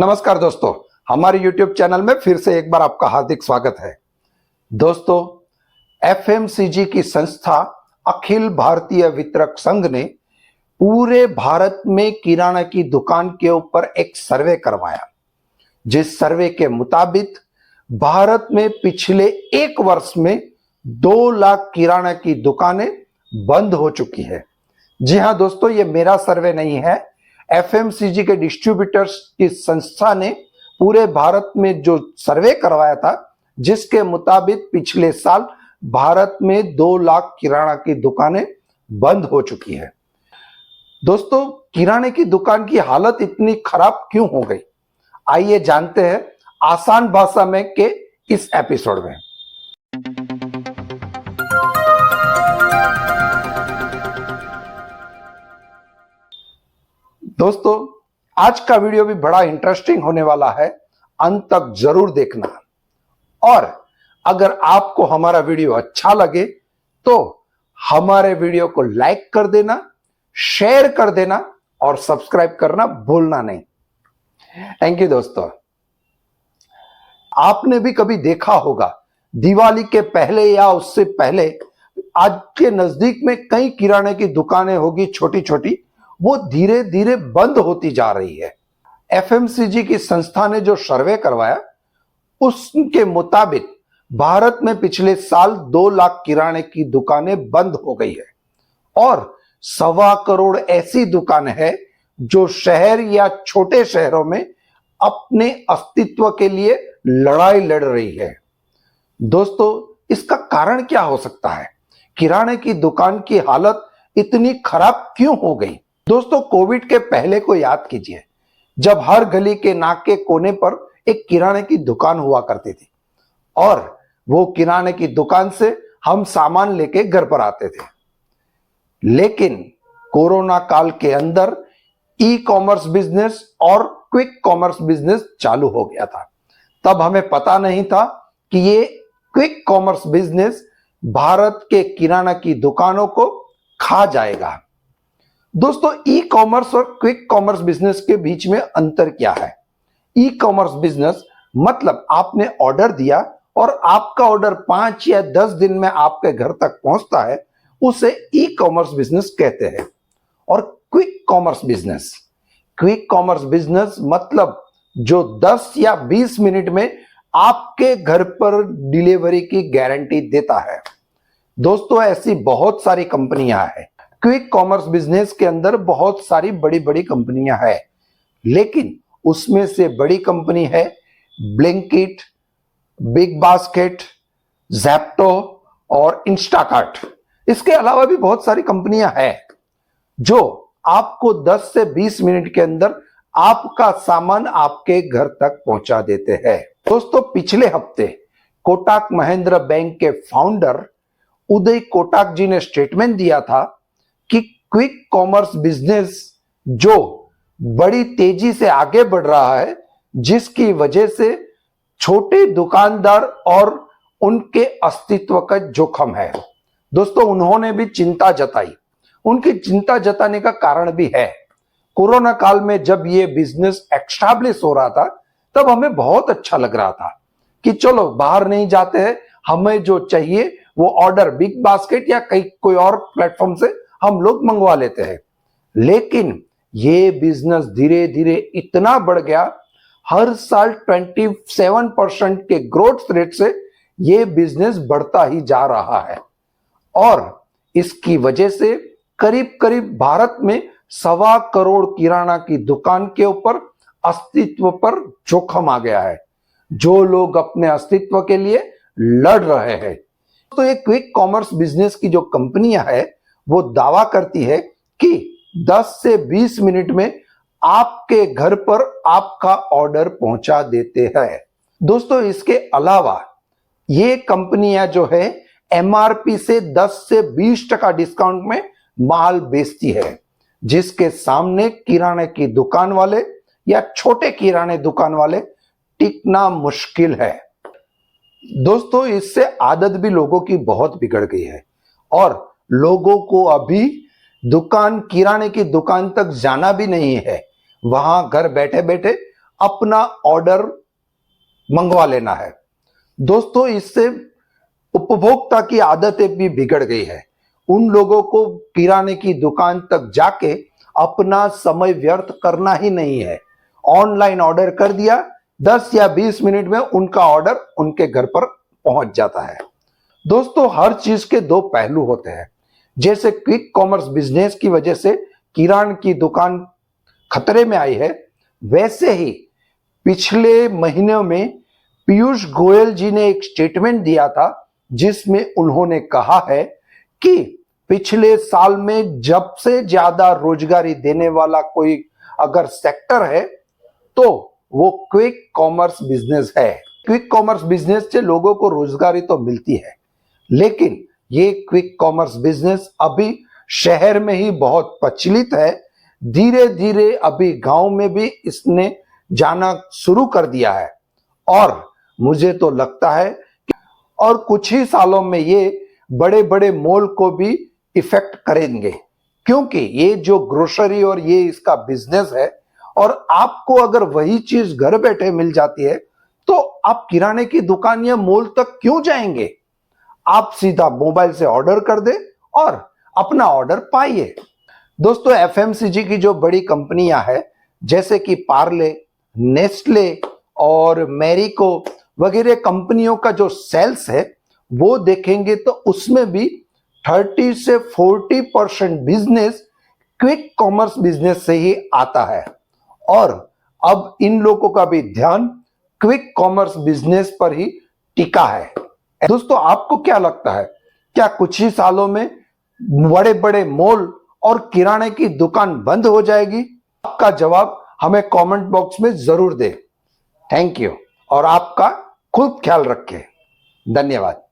नमस्कार दोस्तों, हमारे YouTube चैनल में फिर से एक बार आपका हार्दिक स्वागत है। दोस्तों, एफएमसीजी की संस्था अखिल भारतीय वितरक संघ ने पूरे भारत में किराना की दुकान के ऊपर एक सर्वे करवाया, जिस सर्वे के मुताबिक भारत में पिछले एक वर्ष में 2 लाख किराना की दुकानें बंद हो चुकी है। जी हां दोस्तों, ये मेरा सर्वे नहीं है, एफएमसीजी के डिस्ट्रीब्यूटर्स की संस्था ने पूरे भारत में जो सर्वे करवाया था, जिसके मुताबिक पिछले साल भारत में 2 लाख किराना की दुकानें बंद हो चुकी है। दोस्तों, किराने की दुकान की हालत इतनी खराब क्यों हो गई, आइए जानते हैं आसान भाषा में के इस एपिसोड में। दोस्तों, आज का वीडियो भी बड़ा इंटरेस्टिंग होने वाला है, अंत तक जरूर देखना। और अगर आपको हमारा वीडियो अच्छा लगे तो हमारे वीडियो को लाइक कर देना, शेयर कर देना और सब्सक्राइब करना भूलना नहीं। थैंक यू दोस्तों। आपने भी कभी देखा होगा, दिवाली के पहले या उससे पहले आज के नजदीक में कई किराने की दुकानें होगी, छोटी छोटी, वो धीरे धीरे बंद होती जा रही है। एफएमसीजी की संस्था ने जो सर्वे करवाया, उसके मुताबिक भारत में पिछले साल 2 लाख किराने की दुकानें बंद हो गई है और 1.25 करोड़ ऐसी दुकानें हैं जो शहर या छोटे शहरों में अपने अस्तित्व के लिए लड़ाई लड़ रही है। दोस्तों, इसका कारण क्या हो सकता है? किराने की दुकान की हालत इतनी खराब क्यों हो गई? दोस्तों, कोविड के पहले को याद कीजिए, जब हर गली के नाक के कोने पर एक किराने की दुकान हुआ करती थी और वो किराने की दुकान से हम सामान लेके घर पर आते थे। लेकिन कोरोना काल के अंदर ई कॉमर्स बिजनेस और क्विक कॉमर्स बिजनेस चालू हो गया था। तब हमें पता नहीं था कि ये क्विक कॉमर्स बिजनेस भारत के किराना की दुकानों को खा जाएगा। दोस्तों, ई कॉमर्स और क्विक कॉमर्स बिजनेस के बीच में अंतर क्या है? ई कॉमर्स बिजनेस मतलब आपने ऑर्डर दिया और आपका ऑर्डर 5 या 10 दिन में आपके घर तक पहुंचता है, उसे ई कॉमर्स बिजनेस कहते हैं। और क्विक कॉमर्स बिजनेस मतलब जो 10 या 20 मिनट में आपके घर पर डिलीवरी की गारंटी देता है। दोस्तों, ऐसी बहुत सारी कंपनियां हैं। क्विक कॉमर्स बिजनेस के अंदर बहुत सारी बड़ी बड़ी कंपनियां हैं, लेकिन उसमें से बड़ी कंपनी है ब्लिंकिट, बिग बास्केट, ज़ेप्टो और इंस्टाकार्ट। इसके अलावा भी बहुत सारी कंपनियां हैं जो आपको 10 से 20 मिनट के अंदर आपका सामान आपके घर तक पहुंचा देते हैं। दोस्तों, पिछले हफ्ते कोटक महिंद्रा बैंक के फाउंडर उदय कोटक जी ने स्टेटमेंट दिया था कि क्विक कॉमर्स बिजनेस जो बड़ी तेजी से आगे बढ़ रहा है, जिसकी वजह से छोटे दुकानदार और उनके अस्तित्व का जोखिम है। दोस्तों, उन्होंने भी चिंता जताई। उनकी चिंता जताने का कारण भी है, कोरोना काल में जब ये बिजनेस एस्टैब्लिश हो रहा था, तब हमें बहुत अच्छा लग रहा था कि चलो बाहर नहीं जाते हैं, हमें जो चाहिए वो ऑर्डर बिग बास्केट या कोई और प्लेटफॉर्म से हम लोग मंगवा लेते हैं। लेकिन ये बिजनेस धीरे धीरे इतना बढ़ गया, हर साल 27% के ग्रोथ रेट से ये बिजनेस बढ़ता ही जा रहा है और इसकी वजह से करीब करीब भारत में 1.25 करोड़ किराना की दुकान के ऊपर अस्तित्व पर जोखिम आ गया है, जो लोग अपने अस्तित्व के लिए लड़ रहे हैं। तो ये क्विक कॉमर्स बिजनेस की जो कंपनियां है, वो दावा करती है कि 10 से 20 मिनट में आपके घर पर आपका ऑर्डर पहुंचा देते हैं। दोस्तों, इसके अलावा ये कंपनियां जो है एमआरपी से 10 से 20% डिस्काउंट में माल बेचती है, जिसके सामने किराने की दुकान वाले या छोटे किराने दुकान वाले टिकना मुश्किल है। दोस्तों, इससे आदत भी लोगों की बहुत बिगड़ गई है और लोगों को अभी किराने की दुकान तक जाना भी नहीं है। वहां घर बैठे बैठे अपना ऑर्डर मंगवा लेना है। दोस्तों, इससे उपभोक्ता की आदतें भी बिगड़ गई है। उन लोगों को किराने की दुकान तक जाके अपना समय व्यर्थ करना ही नहीं है। ऑनलाइन ऑर्डर कर दिया, 10 या 20 मिनट में उनका ऑर्डर उनके घर पर पहुंच जाता है। दोस्तों, हर चीज के दो पहलू होते हैं। जैसे क्विक कॉमर्स बिजनेस की वजह से किराने की दुकान खतरे में आई है, वैसे ही पिछले महीनों में पीयूष गोयल जी ने एक स्टेटमेंट दिया था जिसमें उन्होंने कहा है कि पिछले साल में जब से ज्यादा रोजगारी देने वाला कोई अगर सेक्टर है तो वो क्विक कॉमर्स बिजनेस है। क्विक कॉमर्स बिजनेस से लोगों को रोजगारी तो मिलती है, लेकिन ये क्विक कॉमर्स बिजनेस अभी शहर में ही बहुत प्रचलित है। धीरे धीरे अभी गांव में भी इसने जाना शुरू कर दिया है और मुझे तो लगता है कि और कुछ ही सालों में ये बड़े बड़े मॉल को भी इफेक्ट करेंगे, क्योंकि ये जो ग्रोसरी और ये इसका बिजनेस है और आपको अगर वही चीज घर बैठे मिल जाती है तो आप किराने की दुकान या मॉल तक क्यों जाएंगे। आप सीधा मोबाइल से ऑर्डर कर दे और अपना ऑर्डर पाइए। दोस्तों, एफएमसीजी की जो बड़ी कंपनियां हैं जैसे कि पार्ले, नेस्ले और मैरिको वगैरह कंपनियों का जो सेल्स है वो देखेंगे तो उसमें भी 30 से 40% बिजनेस क्विक कॉमर्स बिजनेस से ही आता है और अब इन लोगों का भी ध्यान क्विक कॉमर्स बिजनेस पर ही टिका है। दोस्तों, आपको क्या लगता है, क्या कुछ ही सालों में बड़े बड़े मॉल और किराने की दुकान बंद हो जाएगी? आपका जवाब हमें कमेंट बॉक्स में जरूर दें। थैंक यू और आपका खूब ख्याल रखें। धन्यवाद।